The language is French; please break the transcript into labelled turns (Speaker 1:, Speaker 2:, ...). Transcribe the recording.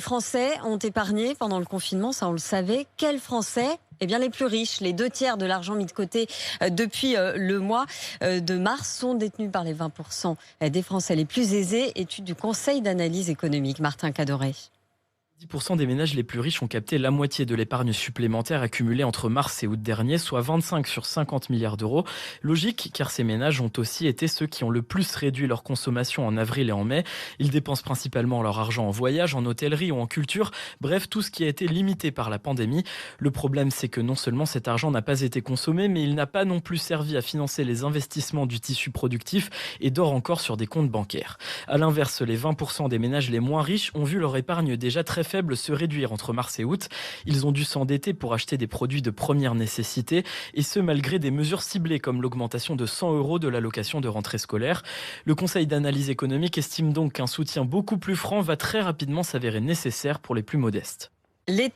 Speaker 1: Français ont épargné pendant le confinement, ça on le savait. Quels Français ? Eh bien, les plus riches, les 2/3 de l'argent mis de côté depuis le mois de mars sont détenus par les 20% des Français les plus aisés. Étude du Conseil d'analyse économique. Martin Cadoret.
Speaker 2: 10% des ménages les plus riches ont capté la moitié de l'épargne supplémentaire accumulée entre mars et août dernier, soit 25 sur 50 milliards d'euros. Logique, car ces ménages ont aussi été ceux qui ont le plus réduit leur consommation en avril et en mai. Ils dépensent principalement leur argent en voyage, en hôtellerie ou en culture, bref, tout ce qui a été limité par la pandémie. Le problème, c'est que non seulement cet argent n'a pas été consommé, mais il n'a pas non plus servi à financer les investissements du tissu productif et dort encore sur des comptes bancaires. À l'inverse, les 20% des ménages les moins riches ont vu leur épargne déjà très faible se réduire entre mars et août. Ils ont dû s'endetter pour acheter des produits de première nécessité, et ce malgré des mesures ciblées comme l'augmentation de 100 € de l'allocation de rentrée scolaire. Le Conseil d'analyse économique estime donc qu'un soutien beaucoup plus franc va très rapidement s'avérer nécessaire pour les plus modestes.
Speaker 1: L'État